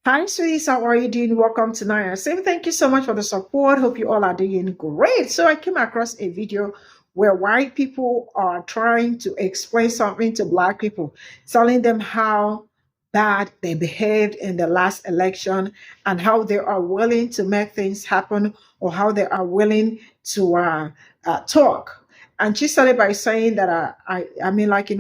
Hi, sweeties. How are you doing? Welcome to Naya. Saying thank you so much for the support. Hope you all are doing great. So I came across a video where white people are trying to explain something to black people, telling them how bad they behaved in the last election and how they are willing to make things happen or how they are willing to talk. And she started by saying that I mean, like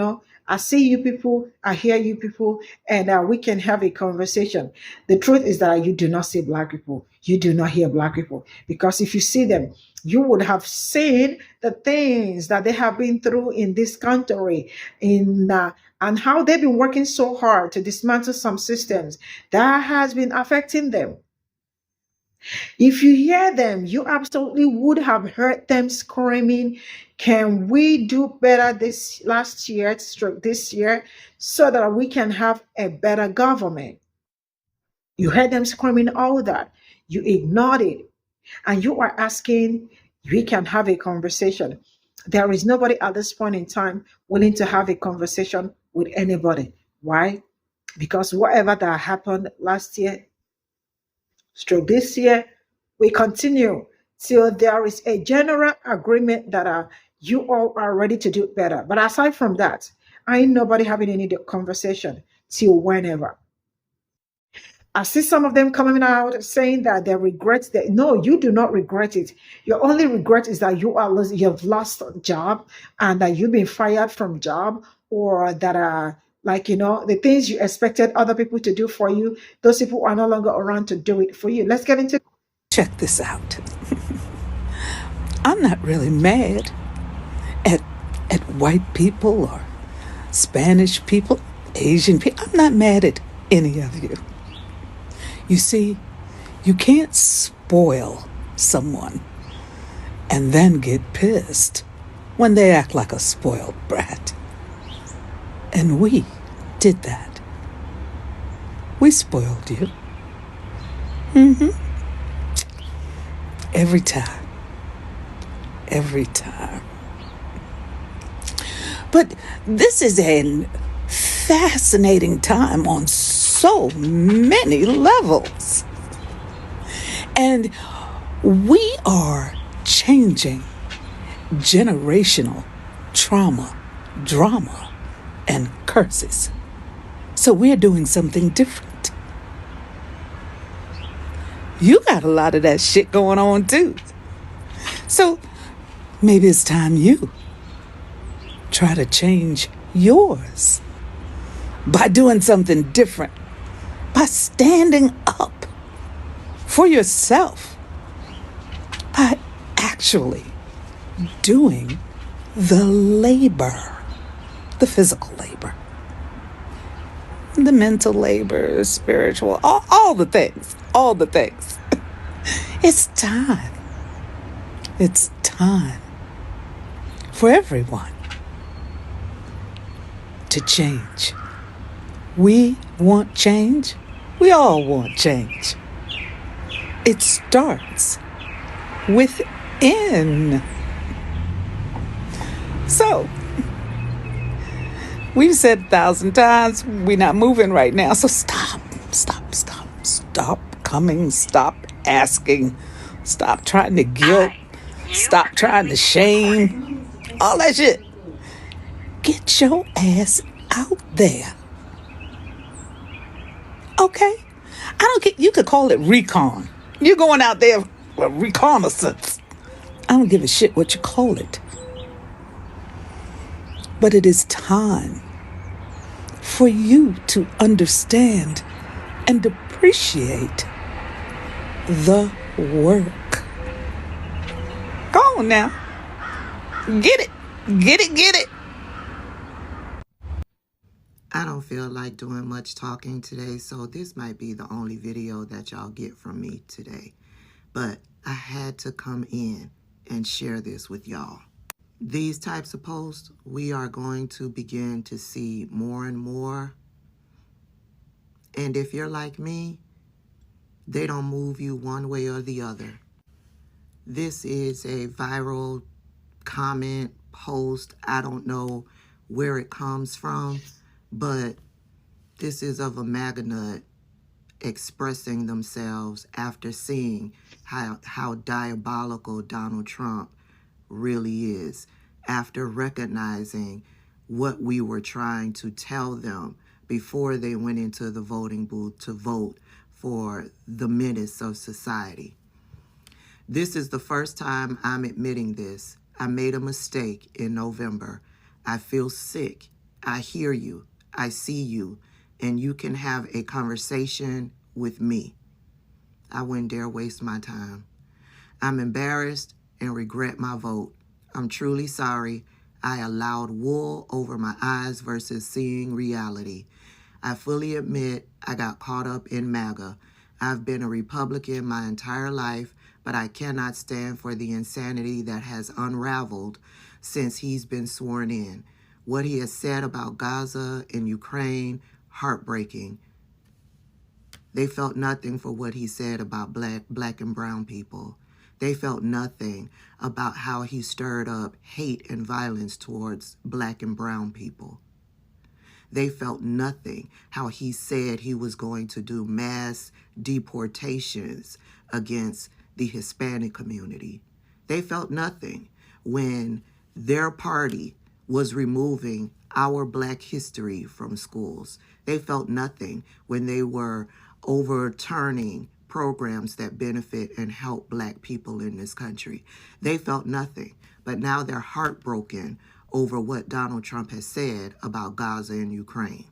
I see you people, I hear you people, and we can have a conversation. The truth is that you do not see black people. You do not hear black people. Because if you see them, you would have seen the things that they have been through in this country, and how they've been working so hard to dismantle some systems that has been affecting them. If you hear them, you absolutely would have heard them screaming, can we do better this last year, stroke this year, so that we can have a better government? You heard them screaming all that. You ignored it. And you are asking, we can have a conversation. There is nobody at this point in time willing to have a conversation with anybody. Why? Because whatever that happened last year, stroke this year, we continue till there is a general agreement that you all are ready to do better. But aside from that, I ain't nobody having any conversation till whenever. I see some of them coming out saying that they regret that. No, you do not regret it. Your only regret is that you've lost a job and that you've been fired from job, or that the things you expected other people to do for you, those people are no longer around to do it for you. Let's get into. Check this out. I'm not really mad at white people or Spanish people, Asian people. I'm not mad at any of you. You see, you can't spoil someone and then get pissed when they act like a spoiled brat. And we did that. We spoiled you. Every time. Every time. But this is a fascinating time on so many levels. And we are changing generational trauma, drama, and curses. So we're doing something different. You got a lot of that shit going on too. So maybe it's time you try to change yours by doing something different, by standing up for yourself, by actually doing the labor, the physical labor, the mental labor, spiritual, all the things, all the things. It's time. It's time for everyone to change. We want change. We all want change. It starts within. So, we've said 1,000 times, we're not moving right now. So stop coming, stop asking, stop trying to guilt, stop trying to shame, all that shit. Get your ass out there. Okay? I don't get, you could call it recon. You're going out there for reconnaissance. I don't give a shit what you call it. But it is time for you to understand and appreciate the work. Go on now. Get it. Get it. Get it. I don't feel like doing much talking today, so this might be the only video that y'all get from me today. But I had to come in and share this with y'all. These types of posts, we are going to begin to see more and more. And if you're like me, they don't move you one way or the other. This is a viral comment, post. I don't know where it comes from, but this is of a MAGA nut expressing themselves after seeing how diabolical Donald Trump really is, after recognizing what we were trying to tell them before they went into the voting booth to vote for the menace of society. This is the first time I'm admitting this. I made a mistake in November. I feel sick. I hear you. I see you. And you can have a conversation with me. I wouldn't dare waste my time. I'm embarrassed and regret my vote. I'm truly sorry. I allowed wool over my eyes versus seeing reality. I fully admit I got caught up in MAGA. I've been a Republican my entire life, but I cannot stand for the insanity that has unraveled since he's been sworn in. What he has said about Gaza and Ukraine, heartbreaking. They felt nothing for what he said about black and brown people. They felt nothing about how he stirred up hate and violence towards black and brown people. They felt nothing how he said he was going to do mass deportations against the Hispanic community. They felt nothing when their party was removing our black history from schools. They felt nothing when they were overturning programs that benefit and help black people in this country. They felt nothing, but now they're heartbroken over what Donald Trump has said about Gaza and Ukraine.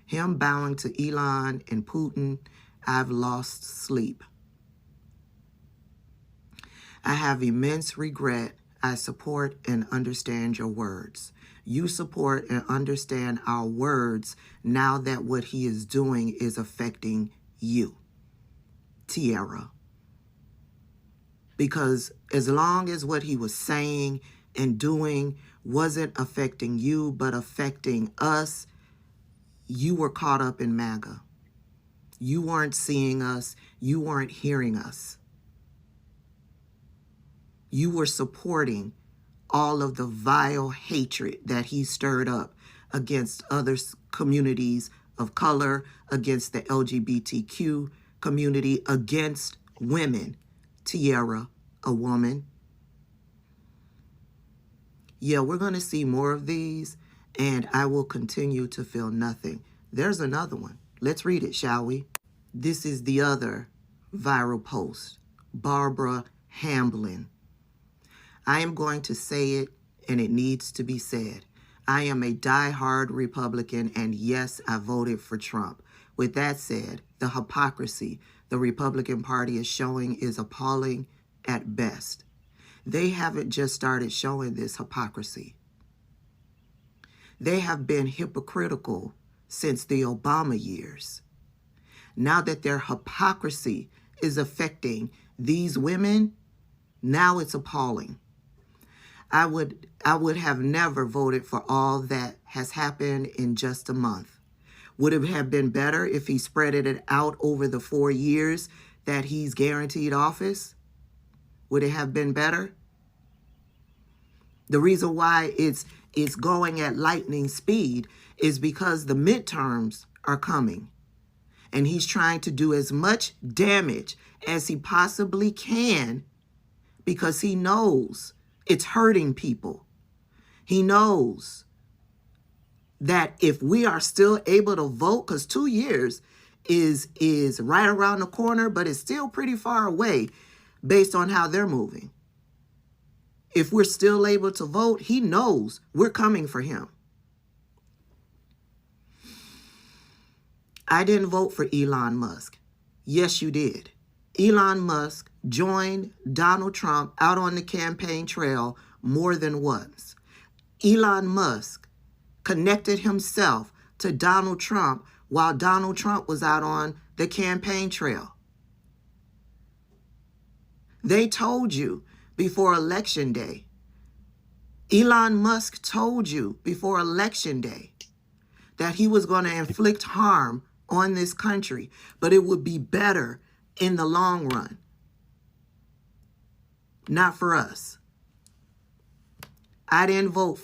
Him bowing to Elon and Putin, I've lost sleep. I have immense regret. I support and understand your words. You support and understand our words now that what he is doing is affecting you, Tierra. Because as long as what he was saying and doing wasn't affecting you but affecting us, you were caught up in MAGA. You weren't seeing us. You weren't hearing us. You were supporting all of the vile hatred that he stirred up against other communities of color, against the LGBTQ community, against women. Tierra, a woman. Yeah, we're going to see more of these, and I will continue to feel nothing. There's another one. Let's read it, shall we? This is the other viral post. Barbara Hamblin. I am going to say it, and it needs to be said. I am a diehard Republican, and yes, I voted for Trump. With that said, the hypocrisy the Republican Party is showing is appalling at best. They haven't just started showing this hypocrisy. They have been hypocritical since the Obama years. Now that their hypocrisy is affecting these women, now it's appalling. I would have never voted for all that has happened in just a month. Would it have been better if he spread it out over the 4 years that he's guaranteed office? Would it have been better? The reason why it's going at lightning speed is because the midterms are coming. And he's trying to do as much damage as he possibly can because he knows it's hurting people. He knows that if we are still able to vote, because 2 years is right around the corner, but it's still pretty far away based on how they're moving. If we're still able to vote, he knows we're coming for him. I didn't vote for Elon Musk. Yes, you did. Elon Musk joined Donald Trump out on the campaign trail more than once. Elon Musk connected himself to Donald Trump while Donald Trump was out on the campaign trail. They told you before Election Day. Elon Musk told you before Election Day that he was going to inflict harm on this country, but it would be better in the long run. Not for us. I didn't vote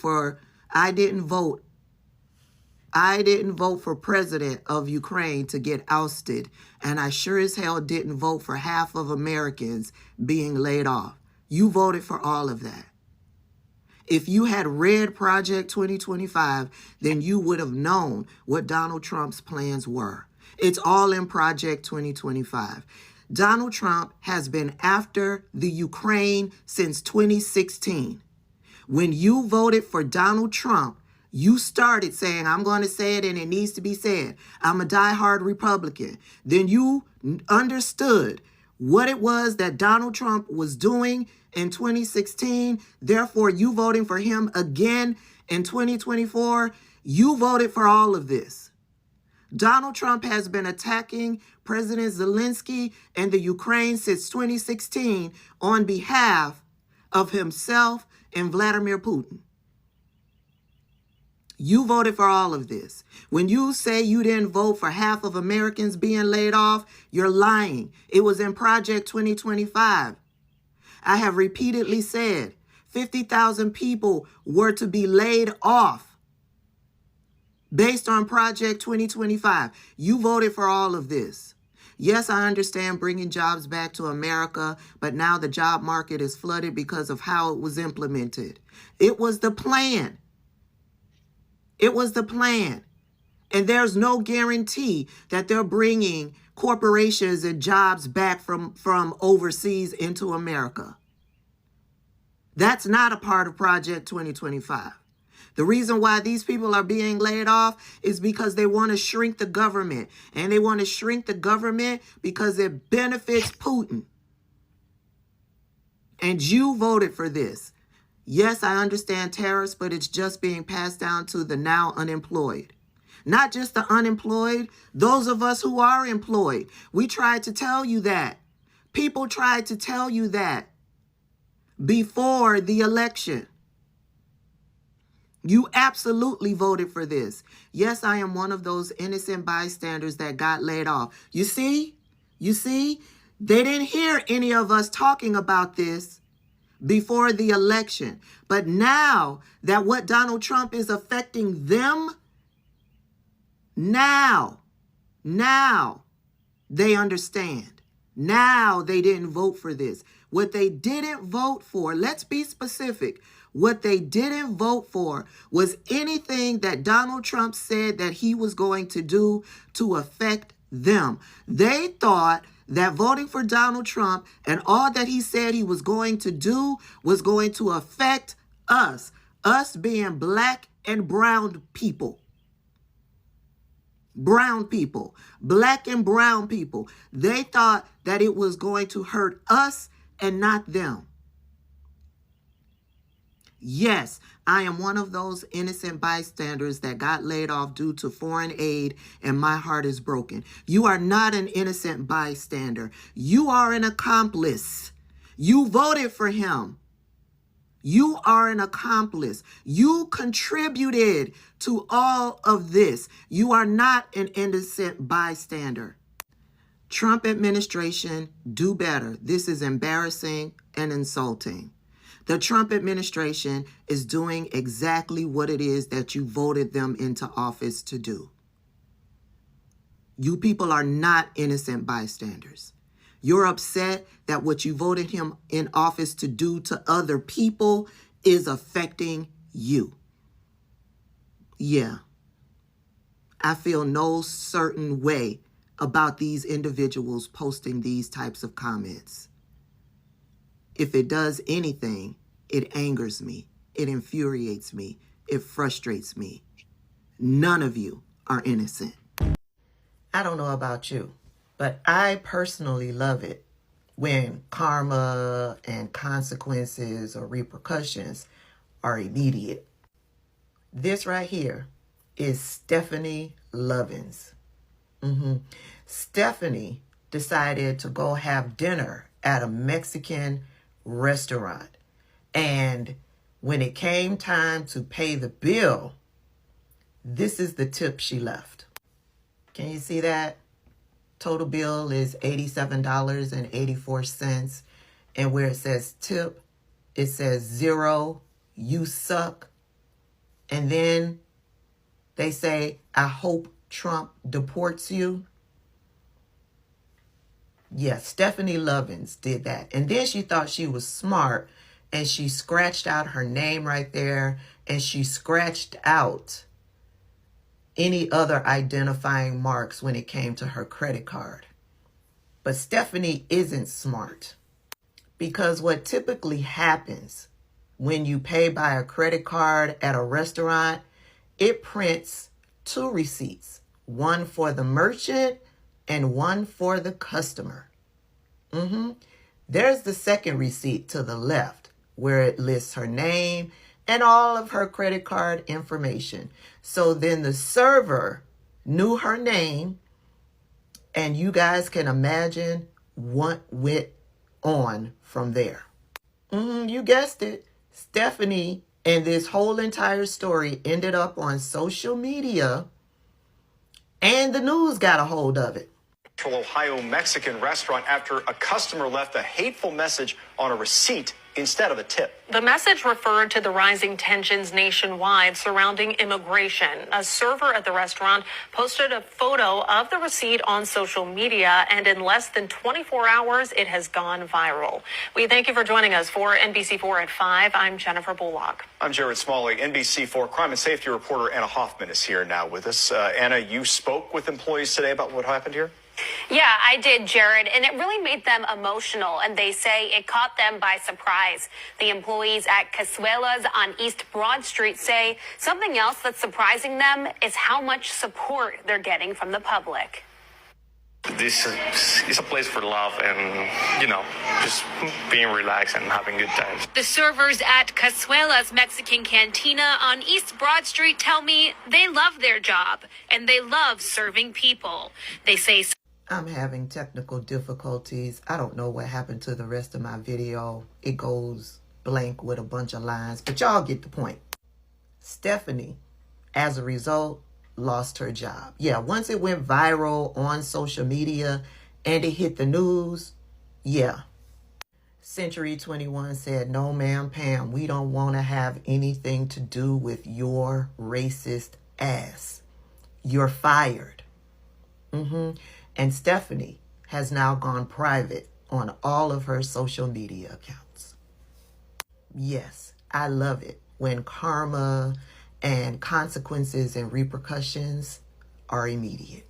I didn't vote for president of Ukraine to get ousted, and I sure as hell didn't vote for half of Americans being laid off. You voted for all of that. If you had read Project 2025, then you would have known what Donald Trump's plans were. It's all in Project 2025. Donald Trump has been after the Ukraine since 2016. When you voted for Donald Trump, you started saying, I'm going to say it and it needs to be said. I'm a diehard Republican. Then you understood what it was that Donald Trump was doing in 2016. Therefore, you voting for him again in 2024, you voted for all of this. Donald Trump has been attacking President Zelensky and the Ukraine since 2016 on behalf of himself and Vladimir Putin. You voted for all of this. When you say you didn't vote for half of Americans being laid off, you're lying. It was in Project 2025. I have repeatedly said 50,000 people were to be laid off based on Project 2025. You voted for all of this. Yes, I understand bringing jobs back to America, but now the job market is flooded because of how it was implemented. It was the plan. It was the plan. And there's no guarantee that they're bringing corporations and jobs back from overseas into America. That's not a part of Project 2025. The reason why these people are being laid off is because they want to shrink the government. And they want to shrink the government because it benefits Putin. And you voted for this. Yes, I understand tariffs, but it's just being passed down to the now unemployed. Not just the unemployed, those of us who are employed. We tried to tell you that. People tried to tell you that before the election. You absolutely voted for this. Yes, I am one of those innocent bystanders that got laid off. You see, they didn't hear any of us talking about this before the election. But now that what Donald Trump is affecting them, now they understand. Now they didn't vote for this. What they didn't vote for, let's be specific. What they didn't vote for was anything that Donald Trump said that he was going to do to affect them. They thought that voting for Donald Trump and all that he said he was going to do was going to affect us being black and brown people. Brown people, black and brown people. They thought that it was going to hurt us and not them. Yes, I am one of those innocent bystanders that got laid off due to foreign aid, and my heart is broken. You are not an innocent bystander. You are an accomplice. You voted for him. You are an accomplice. You contributed to all of this. You are not an innocent bystander. Trump administration, do better. This is embarrassing and insulting. The Trump administration is doing exactly what it is that you voted them into office to do. You people are not innocent bystanders. You're upset that what you voted him in office to do to other people is affecting you. Yeah. I feel no certain way about these individuals posting these types of comments. If it does anything, it angers me, it infuriates me, it frustrates me. None of you are innocent. I don't know about you, but I personally love it when karma and consequences or repercussions are immediate. This right here is Stephanie Lovins. Stephanie decided to go have dinner at a Mexican restaurant. And when it came time to pay the bill, this is the tip she left. Can you see that? Total bill is $87.84. And where it says tip, it says 0, you suck. And then They say, I hope Trump deports you. Yes, Stephanie Lovins did that. And then she thought she was smart and she scratched out her name right there and she scratched out any other identifying marks when it came to her credit card. But Stephanie isn't smart, because what typically happens when you pay by a credit card at a restaurant, it prints two receipts, one for the merchant and one for the customer. There's the second receipt to the left where it lists her name and all of her credit card information. So then the server knew her name, and you guys can imagine what went on from there. You guessed it. Stephanie and this whole entire story ended up on social media, and the news got a hold of it. Ohio Mexican restaurant after a customer left a hateful message on a receipt instead of a tip. The message referred to the rising tensions nationwide surrounding immigration. A server at the restaurant posted a photo of the receipt on social media, and in less than 24 hours, it has gone viral. We thank you for joining us for NBC4 at 5. I'm Jennifer Bullock. I'm Jared Smalley. NBC4 crime and safety reporter Anna Hoffman is here now with us. Anna, you spoke with employees today about what happened here? Yeah, I did, Jared, and it really made them emotional, and they say it caught them by surprise. The employees at Casuelas on East Broad Street say something else that's surprising them is how much support they're getting from the public. This is a place for love and, just being relaxed and having good times. The servers at Casuelas Mexican Cantina on East Broad Street tell me they love their job and they love serving people. They say... I'm having technical difficulties. I don't know what happened to the rest of my video. It goes blank with a bunch of lines, but y'all get the point. Stephanie, as a result, lost her job. Yeah, once it went viral on social media and it hit the news, yeah. Century 21 said, no, ma'am, Pam, we don't want to have anything to do with your racist ass. You're fired. And Stephanie has now gone private on all of her social media accounts. Yes, I love it when karma and consequences and repercussions are immediate.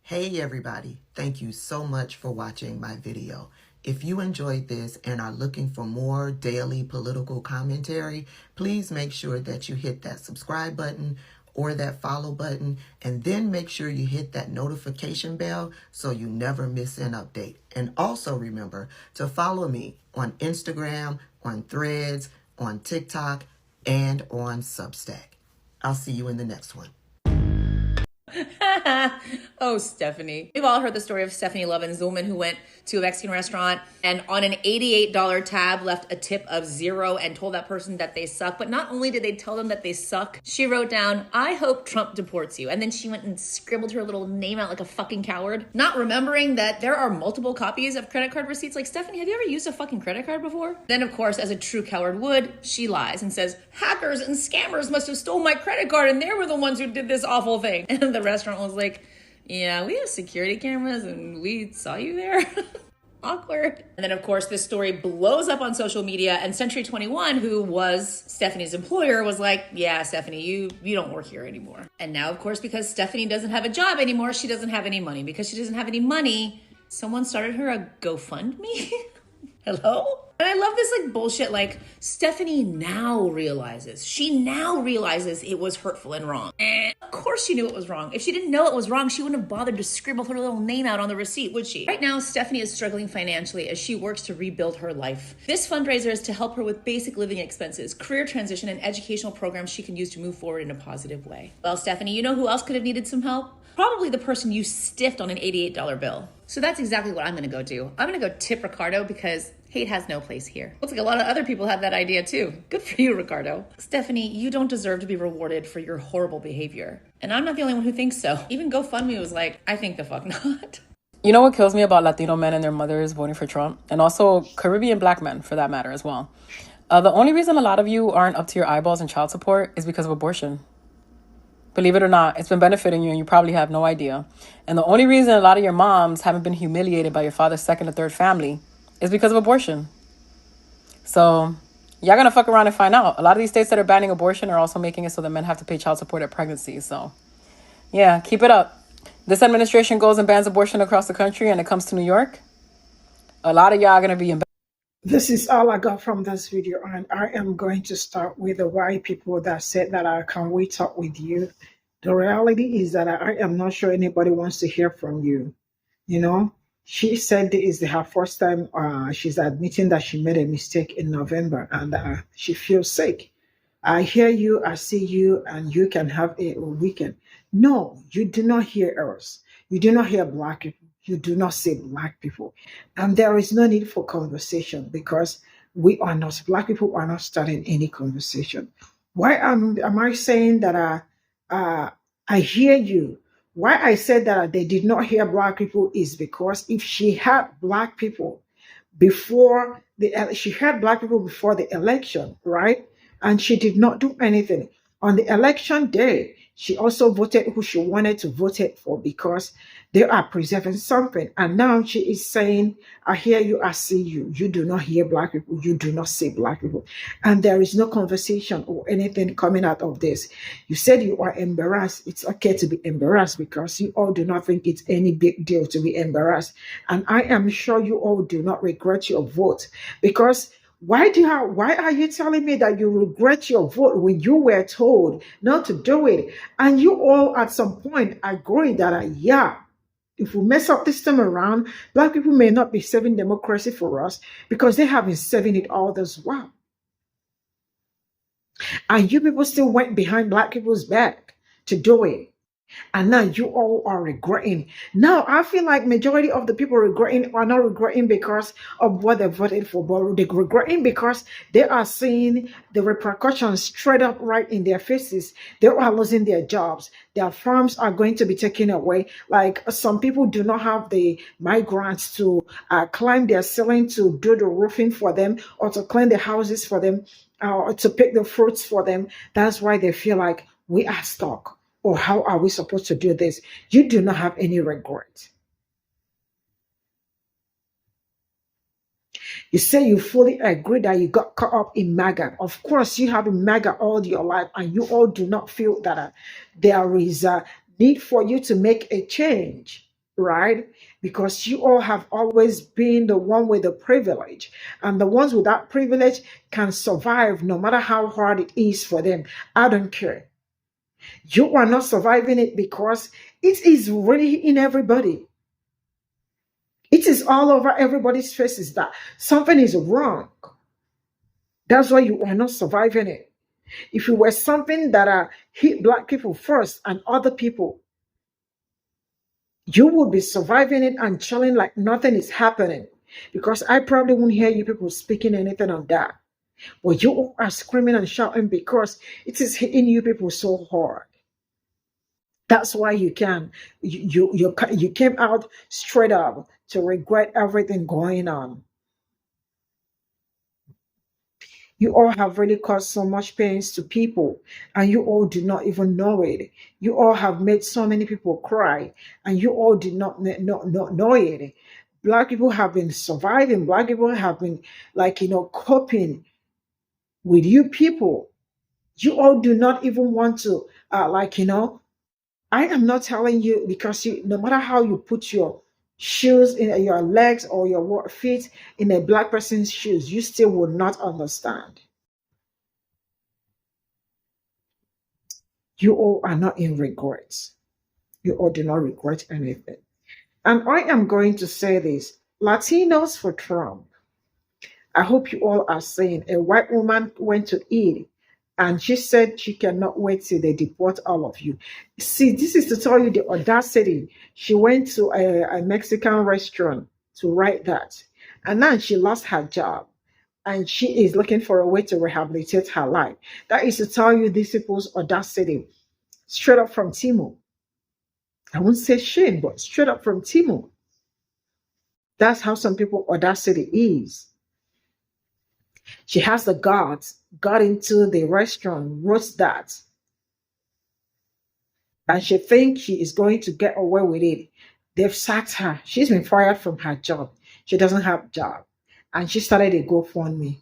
Hey everybody, thank you so much for watching my video. If you enjoyed this and are looking for more daily political commentary, please make sure that you hit that subscribe button or that follow button, and then make sure you hit that notification bell so you never miss an update. And also remember to follow me on Instagram, on Threads, on TikTok, and on Substack. I'll see you in the next one. Oh, Stephanie. We've all heard the story of Stephanie Lovins, the woman who went to a Mexican restaurant and on an $88 tab left a tip of 0 and told that person that they suck. But not only did they tell them that they suck, she wrote down, I hope Trump deports you. And then she went and scribbled her little name out like a fucking coward, not remembering that there are multiple copies of credit card receipts. Like, Stephanie, have you ever used a fucking credit card before? Then, of course, as a true coward would, she lies and says, hackers and scammers must have stolen my credit card and they were the ones who did this awful thing. And the restaurant was like, yeah, we have security cameras and we saw you there. Awkward. And then, of course, this story blows up on social media, and Century 21, who was Stephanie's employer, was like, yeah, Stephanie, you don't work here anymore. And now, of course, because Stephanie doesn't have a job anymore, she doesn't have any money. Because she doesn't have any money, someone started her a GoFundMe. Hello? And I love this like bullshit, like Stephanie now realizes. She now realizes it was hurtful and wrong. Of course she knew it was wrong. If she didn't know it was wrong, she wouldn't have bothered to scribble her little name out on the receipt, would she? Right now, Stephanie is struggling financially as she works to rebuild her life. This fundraiser is to help her with basic living expenses, career transition, and educational programs she can use to move forward in a positive way. Well, Stephanie, you know who else could have needed some help? Probably the person you stiffed on an $88 bill. So that's exactly what I'm gonna go do. I'm gonna go tip Ricardo because hate has no place here. Looks like a lot of other people have that idea too. Good for you, Ricardo. Stephanie, you don't deserve to be rewarded for your horrible behavior. And I'm not the only one who thinks so. Even GoFundMe was like, I think the fuck not. You know what kills me about Latino men and their mothers voting for Trump? And also Caribbean black men, for that matter, as well. The only reason a lot of you aren't up to your eyeballs in child support is because of abortion. Believe it or not, it's been benefiting you and you probably have no idea. And the only reason a lot of your moms haven't been humiliated by your father's second or third family is because of abortion. So y'all gonna fuck around and find out. A lot of these states that are banning abortion are also making it so that men have to pay child support at pregnancy. So yeah, keep it up. This administration goes and bans abortion across the country and it comes to New York. A lot of y'all are gonna be in. This is all I got from this video, and I am going to start with the white people that said that I can we talk with you. The reality is that I am not sure anybody wants to hear from you. You know, she said this is her first time. She's admitting that she made a mistake in November, and she feels sick. I hear you, I see you, and you can have a weekend. No, you do not hear us. You do not hear Black people. You do not see Black people. And there is no need for conversation because we are not, Black people are not starting any conversation. Why am I saying that I hear you? Why I said that they did not hear Black people is because if she had Black people before she had Black people before the election, right? And she did not do anything. On the election day, she also voted who she wanted to vote it for because they are preserving something. And now she is saying, I hear you, I see you. You do not hear Black people. You do not see Black people. And there is no conversation or anything coming out of this. You said you are embarrassed. It's okay to be embarrassed because you all do not think it's any big deal to be embarrassed. And I am sure you all do not regret your vote because why are you telling me that you regret your vote when you were told not to do it? And you all at some point agree that, yeah, if we mess up this time around, Black people may not be serving democracy for us because they have been serving it all this while. And you people still went behind Black people's back to do it. And now you all are regretting. Now I feel like majority of the people regretting are not regretting because of what they voted for, but they're regretting because they are seeing the repercussions straight up right in their faces. They are losing their jobs. Their farms are going to be taken away. Like some people do not have the migrants to climb their ceiling to do the roofing for them or to clean the houses for them or to pick the fruits for them. That's why they feel like we are stuck. Or how are we supposed to do this? You do not have any regret. You say you fully agree that you got caught up in MAGA. Of course, you have been MAGA all your life, and you all do not feel that there is a need for you to make a change, right? Because you all have always been the one with the privilege, and the ones with that privilege can survive no matter how hard it is for them. I don't care. You are not surviving it because it is really in everybody. It is all over everybody's faces that something is wrong. That's why you are not surviving it. If it were something that hit Black people first and other people, you would be surviving it and chilling like nothing is happening. Because I probably won't hear you people speaking anything on that. But you all are screaming and shouting because it is hitting you people so hard. That's why you came out straight up to regret everything going on. You all have really caused so much pains to people, and you all do not even know it. You all have made so many people cry, and you all did not know it. Black people have been surviving. Black people have been coping with you people. You all do not even want to I am not telling you because no matter how you put your shoes in your legs or your feet in a Black person's shoes, you still will not understand. You all are not in regrets. You all do not regret anything. And I am going to say this, Latinos for Trump. I hope you all are saying a white woman went to eat and she said she cannot wait till they deport all of you. See, this is to tell you the audacity. She went to a Mexican restaurant to write that. And now she lost her job. And she is looking for a way to rehabilitate her life. That is to tell you these people's audacity. Straight up from Timo. I won't say shame, but straight up from Timo. That's how some people audacity is. She has the guards got into the restaurant, wrote that. and she thinks she is going to get away with it. They've sacked her. She's been fired from her job. She doesn't have a job. And she started a GoFundMe.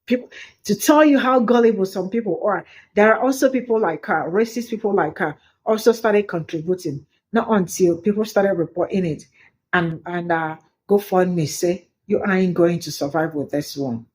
People, to tell you how gullible some people are, there are also people like her, racist people like her, also started contributing. Not until people started reporting it. And GoFundMe say, you ain't going to survive with this one.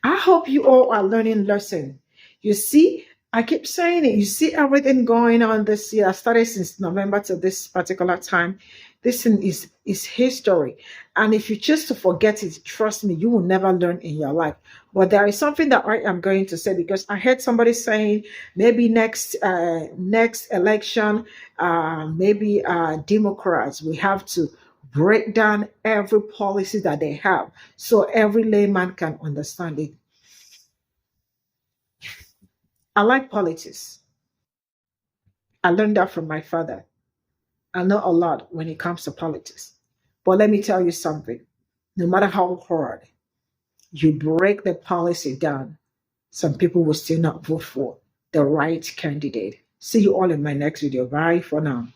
I hope you all are learning lesson. You see, I keep saying it. You see everything going on this year. I started since November to this particular time. This thing is history. And if you choose to forget it, trust me, you will never learn in your life. But there is something that I am going to say, because I heard somebody saying maybe next election, maybe Democrats, we have to break down every policy that they have so every layman can understand it. I like politics. I learned that from my father. I know a lot when it comes to politics. But let me tell you something. No matter how hard you break the policy down, some people will still not vote for the right candidate. See you all in my next video. Bye for now.